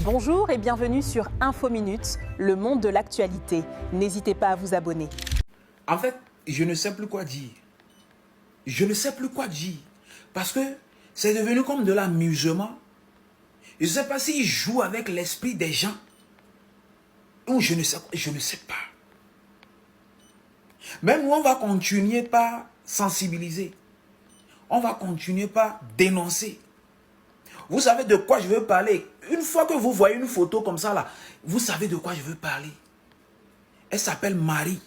Bonjour et bienvenue sur Info Minutes, le monde de l'actualité. N'hésitez pas à vous abonner. En fait, je ne sais plus quoi dire. Je ne sais plus quoi dire. Parce que c'est devenu comme de l'amusement. Je ne sais pas s'ils jouent avec l'esprit des gens. Ou je ne sais pas. Même nous, on va continuer par sensibiliser. On va continuer par dénoncer. Vous savez de quoi je veux parler. Une fois que vous voyez une photo comme ça, là, vous savez de quoi je veux parler. Elle s'appelle Marie.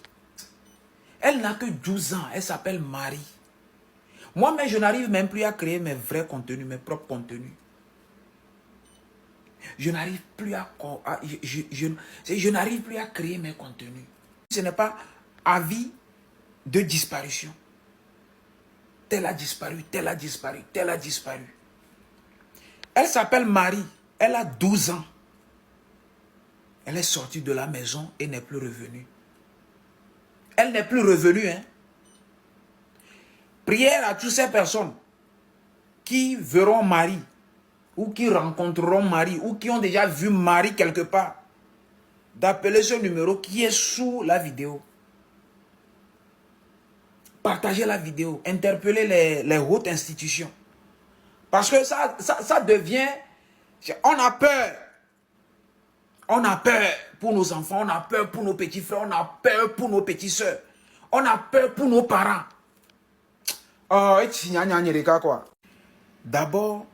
Elle n'a que 12 ans. Elle s'appelle Marie. Moi-même, je n'arrive même plus à créer mes vrais contenus, mes propres contenus. Je n'arrive plus je n'arrive plus à créer mes contenus. Ce n'est pas avis de disparition. Tel a disparu, tel a disparu, tel a disparu. Elle s'appelle Marie. Elle a 12 ans. Elle est sortie de la maison et n'est plus revenue. Elle n'est plus revenue, hein. Prière à toutes ces personnes qui verront Marie, ou qui rencontreront Marie, ou qui ont déjà vu Marie quelque part, d'appeler ce numéro qui est sous la vidéo. Partagez la vidéo, interpellez les hautes institutions. Parce que ça devient... On a peur. On a peur pour nos enfants, on a peur pour nos petits frères, on a peur pour nos petites soeurs. On a peur pour nos parents. D'abord,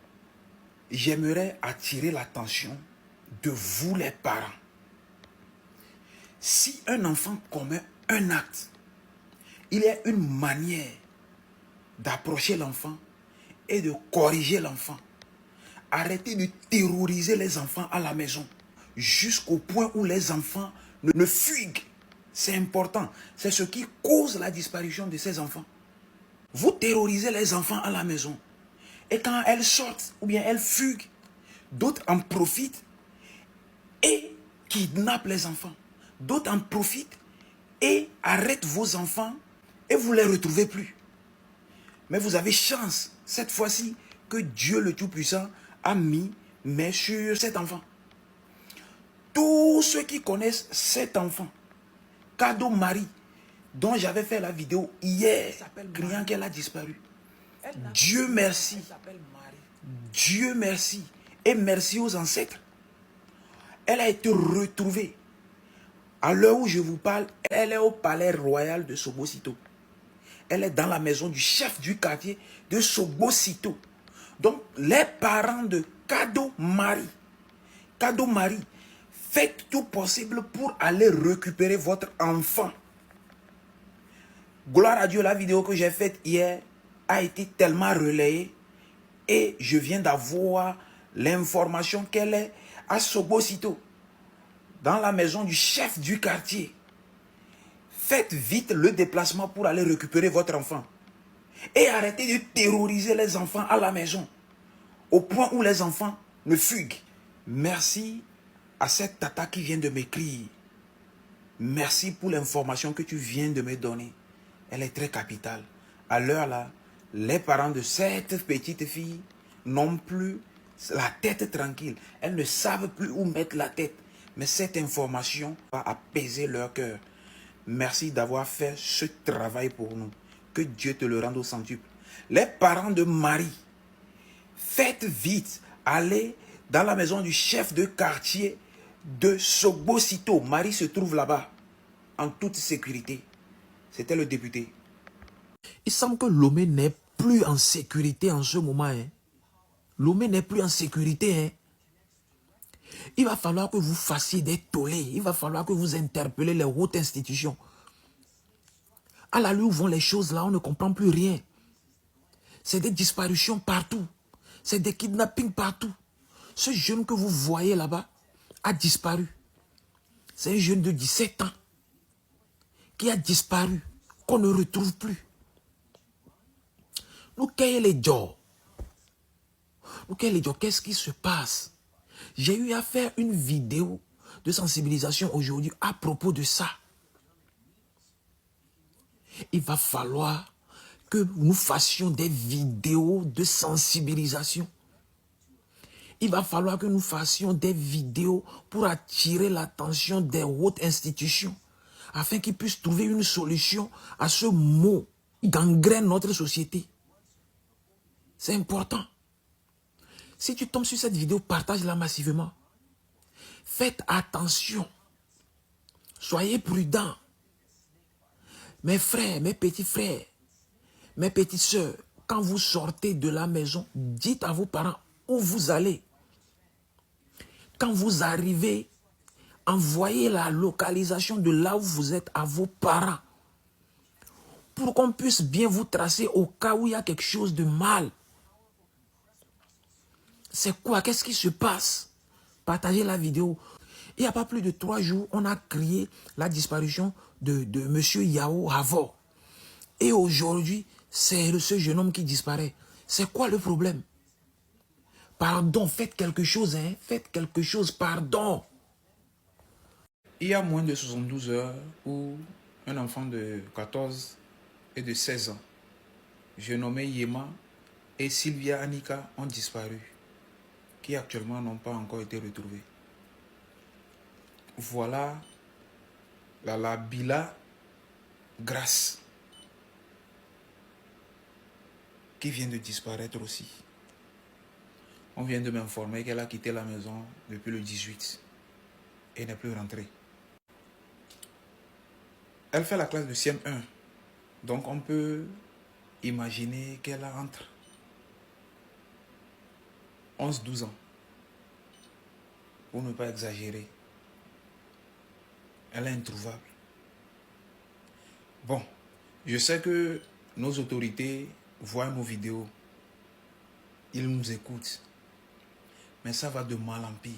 j'aimerais attirer l'attention de vous les parents. Si un enfant commet un acte, il y a une manière d'approcher l'enfant et de corriger l'enfant. Arrêtez de terroriser les enfants à la maison jusqu'au point où les enfants ne fuguent. C'est important. C'est ce qui cause la disparition de ces enfants. Vous terrorisez les enfants à la maison. Et quand elles sortent ou bien elles fuguent, d'autres en profitent et kidnappent les enfants. D'autres en profitent et arrêtent vos enfants et vous ne les retrouvez plus. Mais vous avez chance, cette fois-ci, que Dieu le Tout-Puissant a mis main sur cet enfant. Tous ceux qui connaissent cet enfant, Cadeau Marie, dont j'avais fait la vidéo hier, criant qu'elle a disparu. Dieu merci. Dieu merci. Et merci aux ancêtres. Elle a été retrouvée. À l'heure où je vous parle, elle est au palais royal de Sobo-Sito. Elle est dans la maison du chef du quartier de Sobo-Sito. Donc, les parents de Cadeau Marie, faites tout possible pour aller récupérer votre enfant. Gloire à Dieu, la vidéo que j'ai faite hier a été tellement relayée et je viens d'avoir l'information qu'elle est à Sobo-Sito, dans la maison du chef du quartier. Faites vite le déplacement pour aller récupérer votre enfant. Et arrêtez de terroriser les enfants à la maison, au point où les enfants ne fuguent. Merci à cette tata qui vient de m'écrire. Merci pour l'information que tu viens de me donner. Elle est très capitale. À l'heure là, les parents de cette petite fille n'ont plus la tête tranquille. Elles ne savent plus où mettre la tête. Mais cette information va apaiser leur cœur. Merci d'avoir fait ce travail pour nous. Que Dieu te le rende au centuple. Les parents de Marie, faites vite, allez dans la maison du chef de quartier de Sobo-Sito. Marie se trouve là-bas, en toute sécurité. C'était le député. Il semble que Lomé n'est plus en sécurité en ce moment. Hein. Lomé n'est plus en sécurité. Hein. Il va falloir que vous fassiez des tollés. Il va falloir que vous interpellez les hautes institutions. À la lueur où vont les choses là, on ne comprend plus rien. C'est des disparitions partout. C'est des kidnappings partout. Ce jeune que vous voyez là-bas a disparu. C'est un jeune de 17 ans qui a disparu, qu'on ne retrouve plus. Nous, qu'est-ce qui se passe? J'ai eu à faire une vidéo de sensibilisation aujourd'hui à propos de ça. Il va falloir que nous fassions des vidéos de sensibilisation. il va falloir que nous fassions des vidéos pour attirer l'attention des hautes institutions, afin qu'ils puissent trouver une solution à ce mot qui gangrène notre société. C'est important. Si tu tombes sur cette vidéo, partage-la massivement. Faites attention. Soyez prudents. Mes frères, mes petits frères, mes petites sœurs, quand vous sortez de la maison, dites à vos parents où vous allez. Quand vous arrivez, envoyez la localisation de là où vous êtes à vos parents, pour qu'on puisse bien vous tracer au cas où il y a quelque chose de mal. C'est quoi? Qu'est-ce qui se passe? Partagez la vidéo. Il n'y a pas plus de 3 jours, on a crié la disparition de M. Yao Havor. Et aujourd'hui, c'est ce jeune homme qui disparaît. C'est quoi le problème? Pardon, faites quelque chose, hein? Faites quelque chose, pardon. Il y a moins de 72 heures où un enfant de 14 et de 16 ans, je nommé Yema et Sylvia Anika, ont disparu, qui actuellement n'ont pas encore été retrouvés. Voilà la Bila Grace qui vient de disparaître aussi. On vient de m'informer qu'elle a quitté la maison depuis le 18 et n'est plus rentrée. Elle fait la classe de CM1, donc on peut imaginer qu'elle a entre 11-12 ans, pour ne pas exagérer. Elle est introuvable. Bon, je sais que nos autorités voient nos vidéos, ils nous écoutent, mais ça va de mal en pire.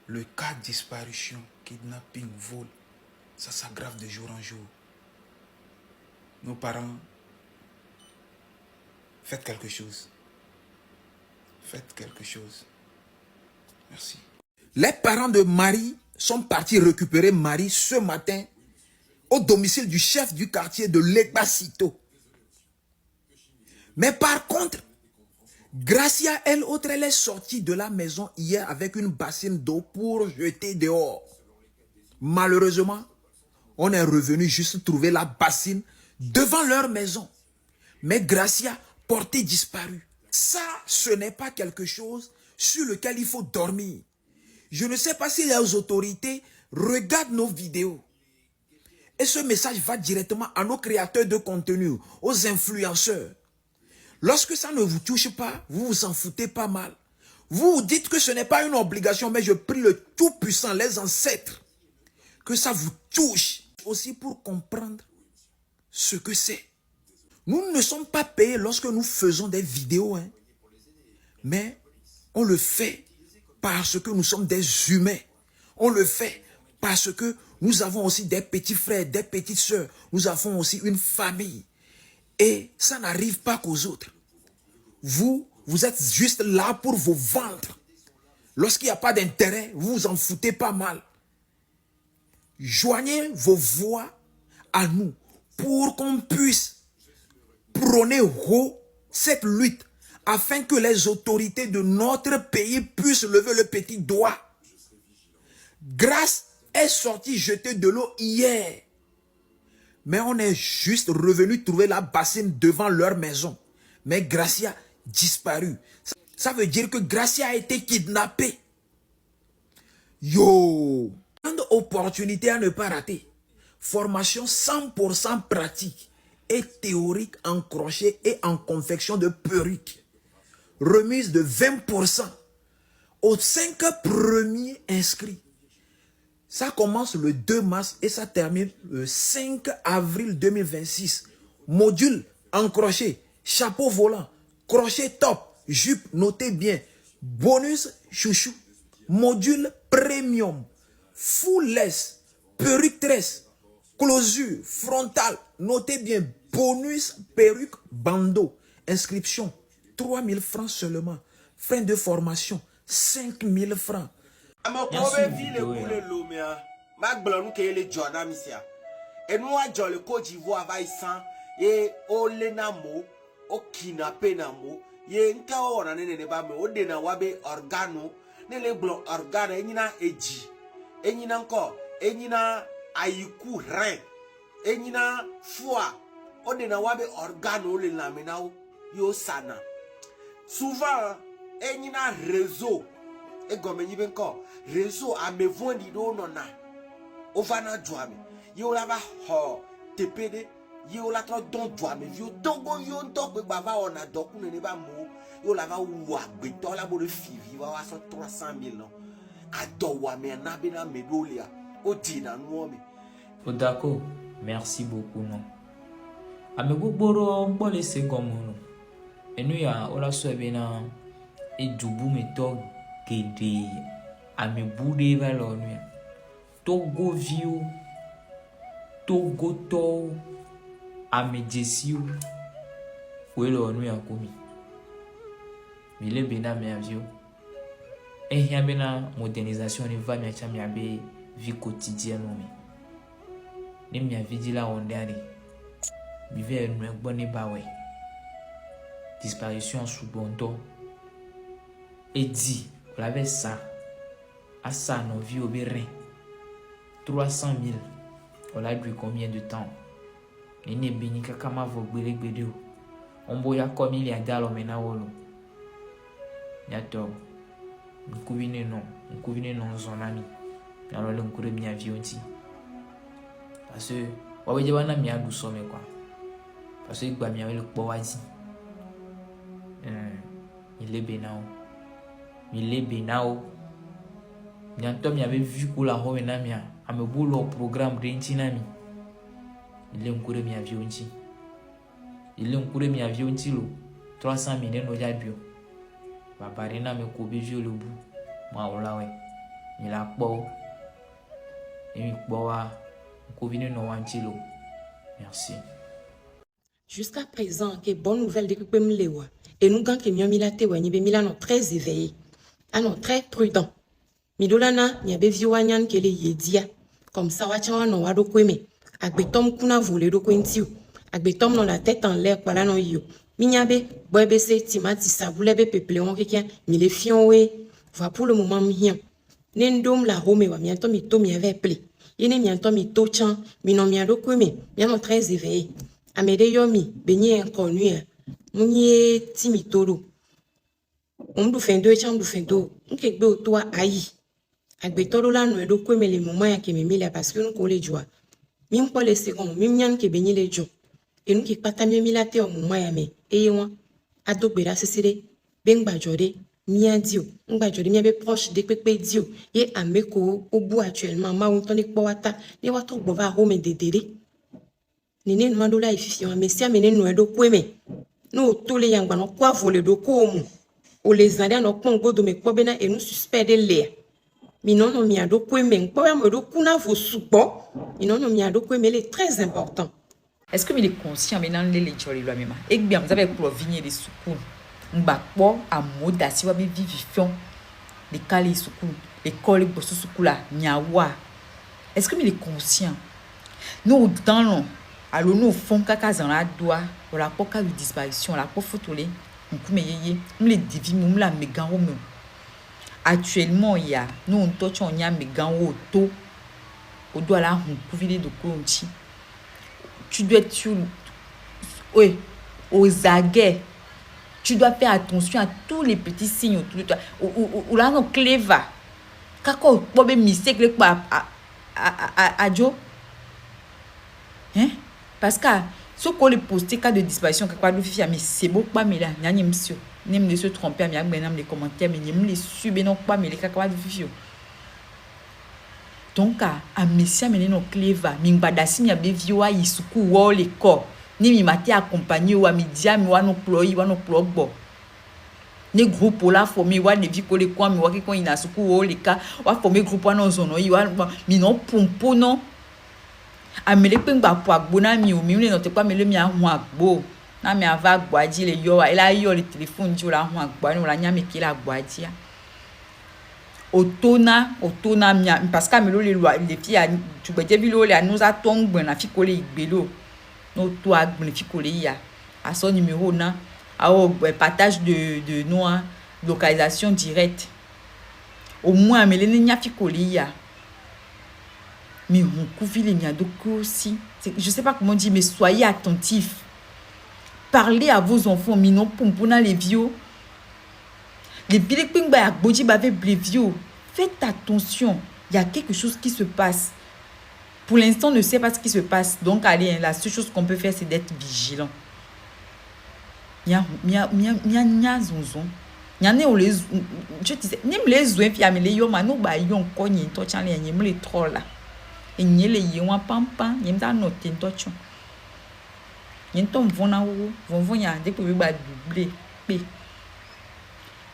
Le cas de disparition, kidnapping, vol, ça s'aggrave de jour en jour. Nos parents, faites quelque chose. Faites quelque chose. Merci. Les parents de Marie sont partis récupérer Marie ce matin au domicile du chef du quartier de Legbasito. Mais par contre, Gracia, elle autre, elle est sortie de la maison hier avec une bassine d'eau pour jeter dehors. Malheureusement, on est revenu juste trouver la bassine devant leur maison. Mais Gracia, portée disparue. Ça, ce n'est pas quelque chose sur lequel il faut dormir. Je ne sais pas si les autorités regardent nos vidéos. Et ce message va directement à nos créateurs de contenu, aux influenceurs. Lorsque ça ne vous touche pas, vous vous en foutez pas mal. Vous vous dites que ce n'est pas une obligation, mais je prie le Tout-Puissant, les ancêtres, que ça vous touche. Aussi pour comprendre ce que c'est. Nous ne sommes pas payés lorsque nous faisons des vidéos, hein. Mais on le fait parce que nous sommes des humains. On le fait parce que nous avons aussi des petits frères, des petites sœurs. Nous avons aussi une famille. Et ça n'arrive pas qu'aux autres. Vous êtes juste là pour vous vendre. Lorsqu'il n'y a pas d'intérêt, vous vous en foutez pas mal. Joignez vos voix à nous pour qu'on puisse prôner haut cette lutte afin que les autorités de notre pays puissent lever le petit doigt. Grace est sortie jeter de l'eau hier. Mais on est juste revenu trouver la bassine devant leur maison. Mais Gracia disparue. Ça veut dire que Gracia a été kidnappée. Yo! Grande opportunité à ne pas rater. Formation 100% pratique et théorique en crochet et en confection de perruques. Remise de 20% aux 5 premiers inscrits. Ça commence le 2 mars et ça termine le 5 avril 2026. Module en crochet, chapeau volant, crochet top, jupe, notez bien. Bonus chouchou, module premium, full lace, perruque tresse, closure, frontale, notez bien. Bonus perruque bandeau. Inscription 3000 francs seulement. Frais de formation 5000 francs. Et nous avons le Côte d'Ivoire et au Lenamo, au Kidnappé Namo, ye nka ona ne ba me ode na wabe organo ne le blo organo enyina eji enyina nko enyina ayiku rein enyina foie ode na wabe organo le laminao yo sana souvent enyina réseau e gomenyi ben ko réseau a me vondi do nona ovana dwame yo la ba ho tepede yo la tro don dwame yo togo yo ndok gba va ona doku ne ba mo yo la va wa gbe to la bo de fivi wa so 300,000 non ado wa me na be na medolia o di na no me. D'accord, merci beaucoup non. Ame gbogboro ngbo le se gomo. Enu ya ola so ebe na edubu meto gede ame bude va lo nu. Togo viu Togo to ame jesiu we lo nu ya komi. Mi le bena me avio. Ehia bena modernisation ni va mi acha mi abe vie quotidienne no me. Ni mi avidi la ondari. Mi ve nu gboni bawe. Disparition sous bonto. Et dit, on avait ça. À ça, nos vies au bérin. 300,000. On l'a depuis combien de temps? Nene béni kakama vogbele gbedeo. On boya comme il y a d'alo mena wolo. Yato. Nkuvine non son ami. Yalo le nkure mi avionti. Parce que wawe jebana mi adu some quoi. Parce que gba mi avec le powazi. Il est bénao. Nyanto mi avait vu que la home na mi a me bolo programme rentinami. Il est nkure mi avionti. Lo 300,000 no jabio. Babarina me ko be vieux le bout. Ma ola we. Mi la po. Et mi po wa ko vini no wantilo. Merci. Jusqu'à présent, que bonne nouvelle depuis que m'lewa. Et nous quand que milate wa ni be milano très éveillé. Ano très prudent. Midolana ni be viwanyan ke le yedia. Comme ça wa chawa no wado kweme. Agbetom kuna volé do kwentiu. Agbetom non la tête en l'air kwa la no yo. Minyabe boebe se timati sabulebe pepleon quelqu'un mi le fion we. Va pour le moment mien. Nendom la home wa mianto mi to mi avait appelé. Yene mianto mi to chan mi non miado kweme. Miano très éveillé. Amede yomi benye inconnu. Munye timitoro. Omdu fendo e chamdu fendo. Nke gbe otoa ayi. Agbetoro la no edo kweme le moment ya ke memele parce que nous ko le joa. Mim ko le second, mim nyan ke benye le jo. Et nous qui pata mi milate o moment ya me. E wa ado gbera sesire bengba jode mia dio. Ngba jode mia be proche de pepe dio. Ye ameko obu actuellement ma won ton ekpo wata. Ne wato gbo va home dedere. Nene no ado la ififio amesi amene no edo kweme. No tole yangba no kwa vole do komu. O les andia no pongo do me kobena et nous suspende le. Mi non no mi ado kweme ngpo ya mo do kuna vo supo. Mi non no mi ado kweme le très important. Est-ce que il est conscient maintenant les choli loi même et bien vous avez pour venir les soukoun mbakpo amoda si wa be vivifion les kali soukoun l'école bosso soukula nyawa. Est-ce que il est conscient nous dans non alors nous font kaka dans la doigt la poka de disparition la po photolé nkume yeye nous les divi nous la mégan au actuellement il y a nous on touche on y a mégan au to au doigt là on couvrir de konti. Tu dois être sur, oui, aux aguets. Tu dois faire attention à tous les petits signes autour de toi. Ou là, on clé va. Kako, pobe mistake le quoi à Joe. Hein? Parce que ce qu'on les posté cas de disparition, quelque part de fifi, mais c'est beau pas mais là, n'y a ni monsieur, ni me se tromper, mais n'y a les commentaires, mais n'y me les subir non pas mais les quelque part de fifi. Donc à messia mené no cleva mingbadasi mi abevioa isuku wo le ko ni mi mate accompagner wa midia mi wa no plogbo ni groupe la former wa de viko le kwa mi wa ki kon ina suku wo le ka wa former groupe wa no zono yi wa mi no pompo no amele pe ngba po agbo na mi o mi le no te kwa mele mi ahun agbo na mi ava agbo aji le yo wa ela yo le telephone ji o la ahun agbo ni o la nya mi ki la agbo aji Otona mia parce que melo les filles tu beje bilo le nous a tombe na fi kole igbelo no to agbon fi kole ya aso numéro na partage de noix, localisation directe. Au moins, mais les n'y fi colia. Mais on couvre les miadoko aussi. Je sais pas comment dire, mais soyez attentifs. Parlez à vos enfants, mais non pour les vieux. Les billets ping ba boji ba avec les vieux. Faites attention. Il y a quelque chose qui se passe. Pour l'instant, on ne sait pas ce qui se passe. Donc, allez, la seule chose qu'on peut faire, c'est d'être vigilant. Mia zonzon. Je disais, ni me les zouens fi amele yo ma no ba yo nko nyi to chan le nyem le troll la. E nye le yi wan pampan, nyem ta note to chon. Yen to mvona wo, von ya de pe ba doublé.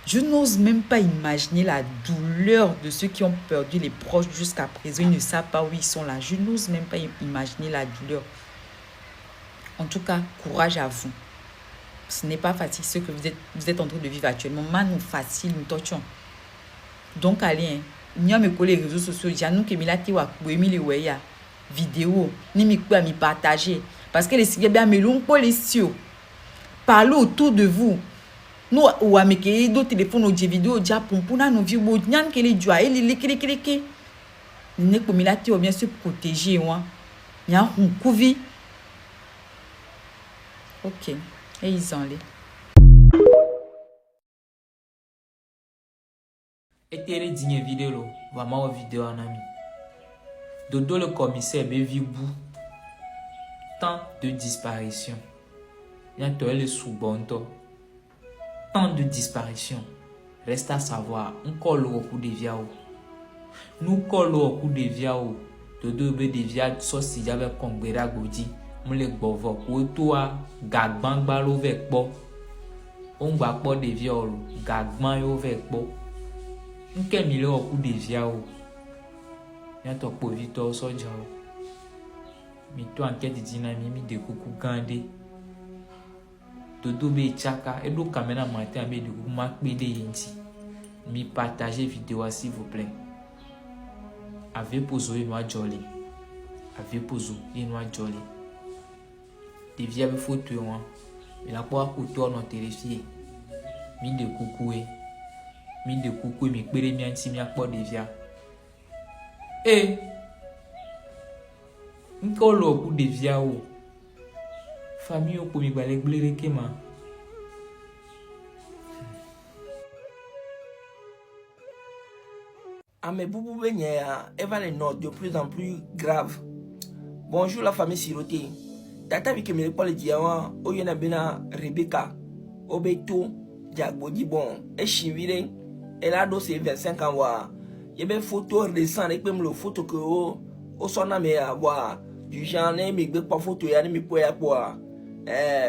Je n'ose même pas imaginer la douleur de ceux qui ont perdu les proches jusqu'à présent. Ils ne savent pas où ils sont là. Je n'ose même pas imaginer la douleur. En tout cas, courage à vous. Ce n'est pas facile ce que vous êtes en train de vivre actuellement. Manou facile, nous torchons. Donc, allez, nous avons les réseaux sociaux. Nous qui les vidéo, ni mi partager. Parce que les signes bien mais l'on pour les cieux. Parlez autour de vous. Nous ou ameke do téléphone ou vidéo dia pompona no vi bo nyan ke le joie les keke. Ne ko milati o bien se protéger wa. Nya hun kuvi. OK. Et ils en les. Et télé digne vidéo vraiment vidéo en ami. Dodo le commissaire Bevibou. Tant de disparitions. Il y a le sous-bonto. Tant de disparitions. Reste à savoir, on colle au coup de viao. Nous collons au coup de viao. Dodo be de via sosi j'avais congrès godi. On les bovo. Ou toi, gagban balo vek bo. On va pas de viol. Gagban yo vek bo. On quel million au coup de viao. Y'a ton pour Victor Soja. Mais toi enquête de dynamique de coucou gandé. Dodo be chaka et do caméra matin be de coucou mak be de yinti. Mi partager vidéo s'il vous plaît. Avec pozo et moi jolly. Avec pozo et moi jolly. Des vieilles photos moi. Mais la poire couteau non terrifié. Mi de coucou et mi pere mi anti mi akpo de via. Eh, nkolo ku de via o. Famille o ko mi gba le glere ke ma. Ame boubou benye Eva les notes de plus en plus grave. Bonjour la famille Siroté. Tata vi ke me pas le diawa o yena bena Rebecca. Obeto Diagbodi bon e chivire. Elle a dossier 25 ans wa. Il y a des photos récentes avec même le photo que au son ami à voir du genre mais pas photo ya ni pour ya quoi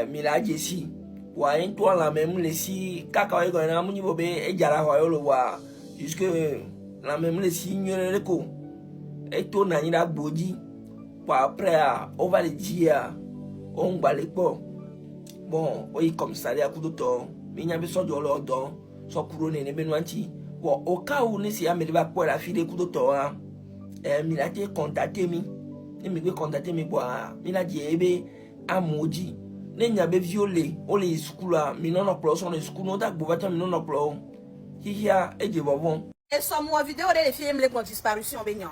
mila jesi wa en toi la même les si kaka ko na mu ni bobe e jara ho yo lo wa jusque la même les si nyere ko et to na ni da boji pour après on va le dire on va le bon oui comme ça ya kudoto mi nya be so jo lo don so kuro ne benwanti wo au cas où ne si ameliba pour la fille de kudoto mi la te contacter mi ni mi be contacter mi boa mi la di ebe amoji ne nya be violé o le school a mi non oplo so le school no da gbo bata mi non oplo hihia eje bobon et so mo vidéo de les films les pour disparition benyan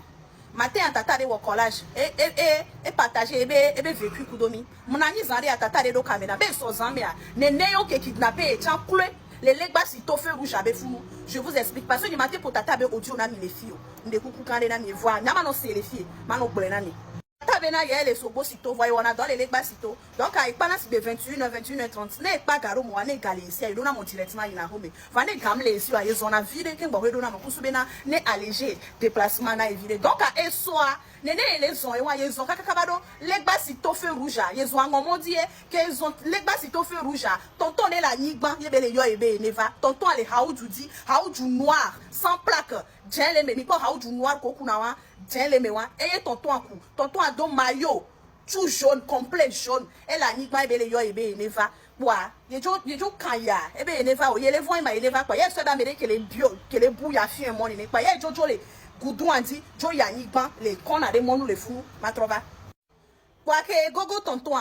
matin à tata de wo collage et partager ebe vécu kudomi mon ami zari à tata de do caméra be so zambia ne neyo ke kidnapper et chan coulé les legs si to feu rouge avec fou. Je vous explique parce que du matin pour tata be audio na mi les filles. Nde kuku kan na mi voir. Na mano c'est les filles. Mano blena ni. Tata be na ye les sobo si to voyez on a dans les legs si to. Donc à pas na si be 21h30. Ne pas garo mo ane galé ici. Il dona mon directement ina home. Va ne gamle ici a yezona vide ken bo dona mo kusu na ne alléger déplacement na éviter. Donc à e soir nene les ont et ils ont kakabado les bas si to feu rouge ils ont ngomon dit que ils ont les bas si to feu rouge tonton est la nigba yebe le yo ebe neva tonton les haoudou dit haoudou noir sans plaque djen le me ko haoudou noir ko kunawa djen le mewa et tonton a don maillot tout jaune complet jaune et la nigba ebe le yo ebe neva wa yejo kanya ebe neva o yele voin ma neva kwa yeso da mere que les bio que les bouya fi un monde ne kwa yejo jole Goudou a dit, Joe Yanniban, les cons à des monos, les fous, ma trova. Pour que gogo tonton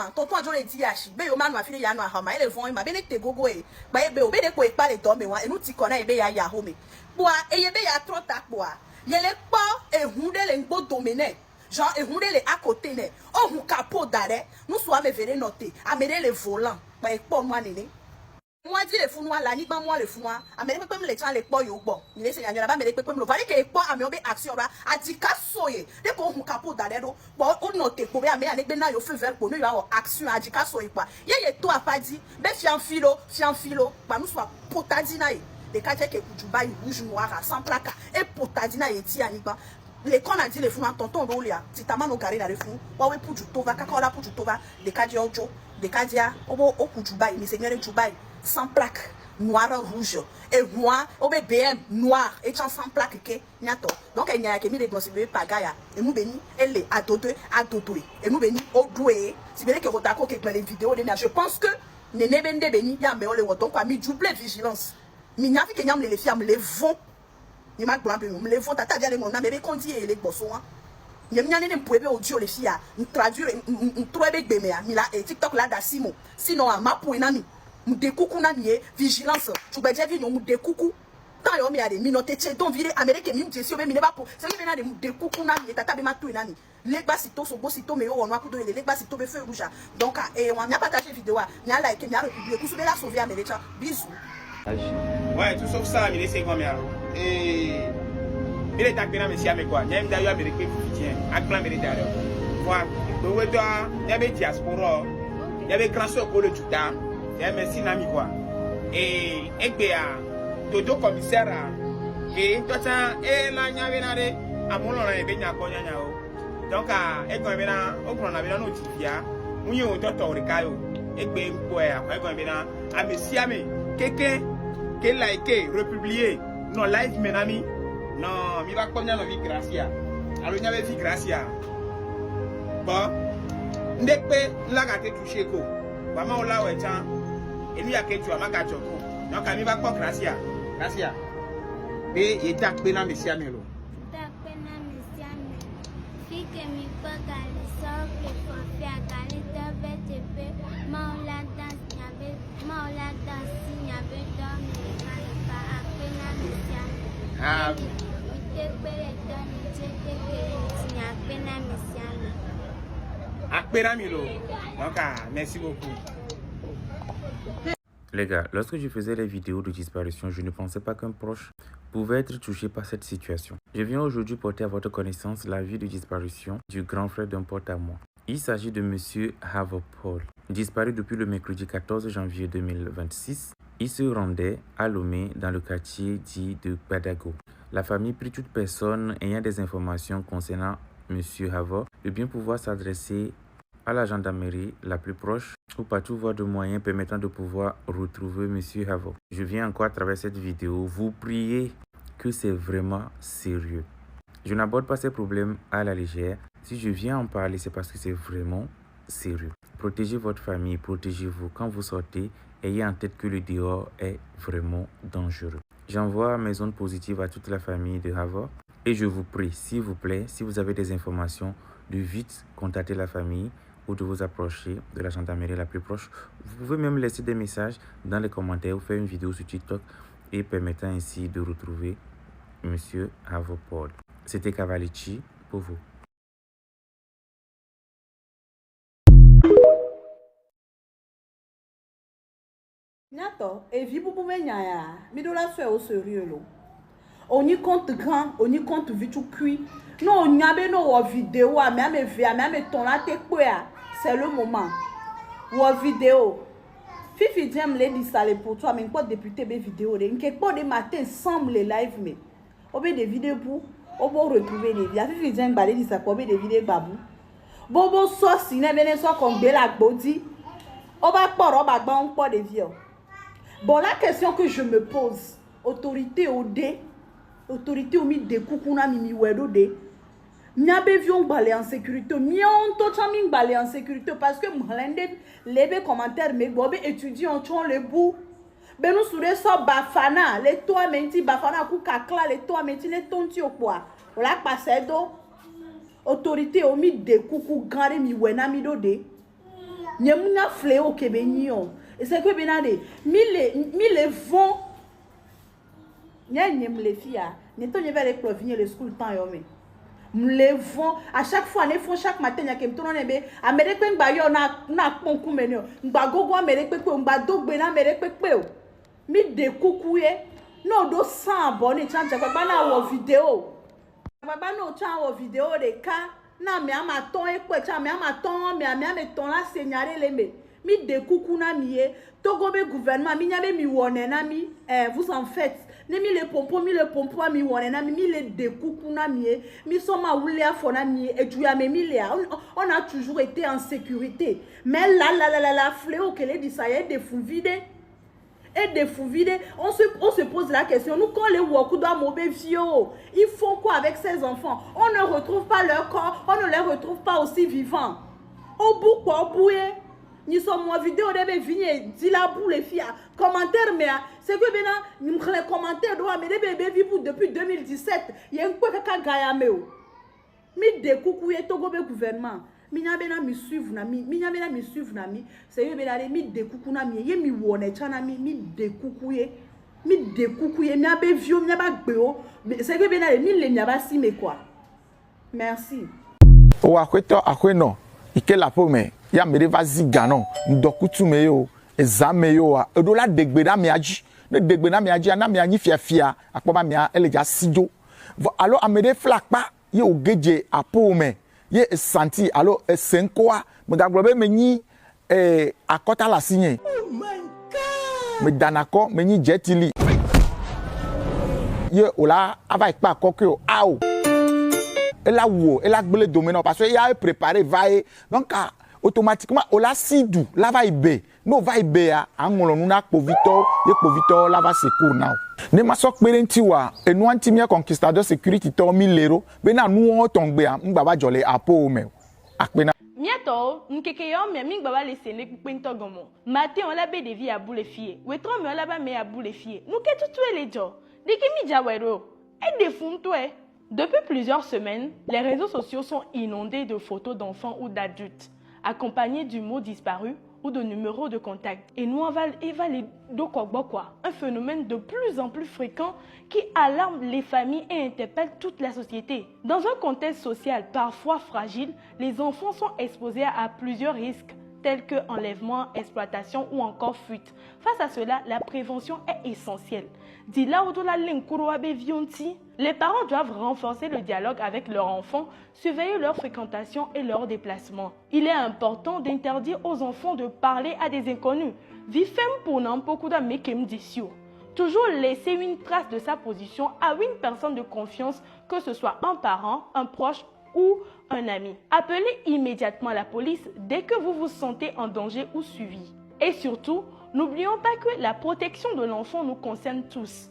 je le dis achi be yo manu afile ya no ahama ele vont ma bene te gogo e ba ebe o be de ko e pa le do me wa enu ti kona ebe ya home boa e ye be ya trop ta boa ye le pa e hunde le ngbo dominer genre e hunde le à côté ne o hu capot d'arrêt nous soit me verrer noter amener le volant ba e po moi nene moi dit le fou noir là ni ba moi le fou noir amener pe me le tran le po yo bo ni le se ya ba me le pe me lo vale que e po ame obe action ba adika soye de ko hu capot d'arrêt do bo o noter ko be ame ya le na yo feu vert ko no yo action adika soye pa ye to a pas dit be fian filo ba nous soit potadina e de ka que kujuba rouge noir sans plaque et potadina e ti ani ba les qu'on a dit les fous tonton rolia ti tamano gari na le fou wa we puju tova kaka ola puju tova de ka ojo de ka dia obo okujuba ni seigneur jubai sans plaque noir rouge et moi obe BM noir et sans plaque ke nyato donc il y a que mi de conseiller pagaya et nous beni elle adodo et nous beni odoué si bien que rotako que les vidéos de je pense que nene bende beni ya me ole woton kwa mi double vigilance mi nya fi ke nyam les filles les vont ni ma gba me les vont tata dia les mon na bébé qu'on dit et les bosso hein ni nya ne mpouebe audio les filles nous traduire trouver gbeme mi la et TikTok là da simo sinon ma pou na mi de coucou na nié vigilance tu be vie nous de coucou quand yo mi a des minutes donc vire américain mi je si be mi ne ba pour c'est mi na de coucou na nié tata be ma tout na ni les basito so bosito me yo on a coup de les basito be feu rouge donc et on a partagé vidéo ni a like ni a republier ku la sauver américain bisous ouais tout sauf ça il est comme et il est acté dans monsieur mais quoi même d'ailleurs américain tient acclam il d'ailleurs voilà donc toi il y avait diaspora il y avait grand soeur pour le juda et merci nami quoi et ekbea dodo commissaire et toi ça et la nya venare amolo na ebe nya ko nya o donc e ko ebe na o ko na be na notifia munye o to to rikayo ekbe nko e akwa e ko ebe na amesi ame keke ke like republier non live menami non mi va konya no vi gracia alo nya be vi gracia bon ndekpe la ga te toucher ko ba ma o la we chan elu ya ke tu amaka choko donc mi va ko gracia be e tak pe na mesi ame lo que mi paga le sol que confia calita vete maula danse maula danse nyabe dormi kalifa apena misia te pere dormi te pere apena misia apena milo donc merci beaucoup. Les gars, lorsque je faisais les vidéos de disparition, je ne pensais pas qu'un proche pouvait être touché par cette situation. Je viens aujourd'hui porter à votre connaissance la vie de disparition du grand frère d'un pote à moi. Il s'agit de Monsieur Havor Paul, disparu depuis le mercredi 14 janvier 2026. Il se rendait à Lomé dans le quartier dit de Badago. La famille prie toute personne ayant des informations concernant Monsieur Havor de bien pouvoir s'adresser à la gendarmerie la plus proche ou partout voir de moyens permettant de pouvoir retrouver Monsieur Havor. Je viens encore à travers cette vidéo vous prier que c'est vraiment sérieux. Je n'aborde pas ces problèmes à la légère. Si je viens en parler, c'est parce que c'est vraiment sérieux. Protégez votre famille, protégez-vous. Quand vous sortez, ayez en tête que le dehors est vraiment dangereux. J'envoie mes ondes positives à toute la famille de Havor et je vous prie, s'il vous plaît, si vous avez des informations, de vite contacter la famille ou de vous approcher de la gendarmerie la plus proche. Vous pouvez même laisser des messages dans les commentaires ou faire une vidéo sur TikTok et permettant ainsi de retrouver Monsieur Havor Paul. C'était Cavalici pour vous. Nato, et vi pour ya, mi do la au sérieux lo. On y compte grand, on y compte vite ou cuit. Non, on y a no vidéo, même via, même ton la te quoi, c'est le moment. Ou vidéo. Fifi j'aime les disales pour toi, mais quoi député be vidéo de, quelque part de matin semble les live mais. Obe des vidéos pour, on va retrouver les vidéos. Fifi j'aime balé dis ça pour des vidéos babou. Bobo sauce, il n'est pas comme Bella Body. On va pas des vidéos. Bon, la question que je me pose, autorité au dé, autorité au mi de koukouna mimi wedo de, n'yabe vion balé en sécurité, mion to chaming balé en sécurité parce que m'lende lebe commentaire mais bobe étudiant chon le bout. Ben nous soure so bafana, les toi menti bafana ku kakla, les toi menti les tonti au quoi. Ola passé do. autorité o mi de kuku gare mi wena mi do de nyemuna fléau ke benyo et c'est que benade mi le vont nyem les filles ne to ne les provenir le school temps yo me les vont à chaque fois ne font chaque matin ya kem tono nebe amere pe ngba yo na ponku menyo ngba gogo amere pe ngba dogbe na amere pe o mi de kuku ye no do san abonné chanja baba na wo vidéo baba no cha wo vidéo de ka na me ama ton e pe cha me ama ton me ton la segnalé le me mi de kuku na mié togo be gouvernement mi nyabe mi wone na mi vous en faites ne mi le pompo mi wone na mi le de kuku na mié mi soma wule afo na mi et tu ya me mi le on a toujours été en sécurité mais la fléau que les dit ça y est des fous vides et des fous vides on se pose la question nous quand les woku doit mauvais vieux ils font quoi avec ces enfants on ne retrouve pas leur corps on ne les retrouve pas aussi vivants au bout quoi au bout nous sommes en vidéo de vignes dit la boule les filles commentaire mais c'est que maintenant nous les commentaires doit mais des bébés vivent depuis 2017 il y a un quoi que gaya meo mi de coucou et togo be gouvernement mi nyabena mi suivre na mi nyabena mi suivre na mi c'est que benade mi de coucou na mi ye mi wone chana mi de coucou ye mi abe vieux mi aba gbeo c'est que benade mi le mi aba si mais quoi merci o akweto akweno ike la pome ya mere vazi gano ndokutu meyo ezame yo a edola degbe na mi aji ne degbe na mi aji na mi anyi fiafia akpoba mi eleja sijo alors amede flakpa ye ogeje apome ye santi alors senkoa me gaglobe menyi akota la signé oh my god me danako menyi jetili ye ola ava ikpa kokyo ao ela wo ela gbele domaine parce que il a préparé vae donc automatiquement ola sidou la va ibe no va ibe a angolo nuna povito la va secours now ne masok perenti wa enu antimia conquistador security to 1000 euros be na nu tongbe ngba jole apo me akpena Miato, nkeke yo me ming baba laisser ne pento gomo. Matin on la be de vie à boule fier. Wetron me on la ba me à boule fier. Nous que tout les gens. Deki mi jawero. Et des toi. Depuis plusieurs semaines, les réseaux sociaux sont inondés de photos d'enfants ou d'adultes, accompagnés du mot disparu ou de numéros de contact. Et nous on va évaluer un phénomène de plus en plus fréquent qui alarme les familles et interpelle toute la société. Dans un contexte social parfois fragile, les enfants sont exposés à plusieurs risques tels que enlèvement, exploitation ou encore fuite. Face à cela, la prévention est essentielle. Les parents doivent renforcer le dialogue avec leurs enfants, surveiller leur fréquentation et leurs déplacements. Il est important d'interdire aux enfants de parler à des inconnus. Toujours laisser une trace de sa position à une personne de confiance, que ce soit un parent, un proche ou un ami. Appelez immédiatement la police dès que vous vous sentez en danger ou suivi. Et surtout, n'oublions pas que la protection de l'enfant nous concerne tous.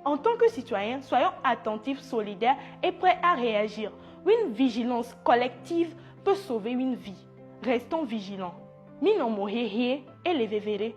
En tant que citoyens, soyons attentifs, solidaires et prêts à réagir. Une vigilance collective peut sauver une vie. Restons vigilants. Minon mohehe et les vévérés.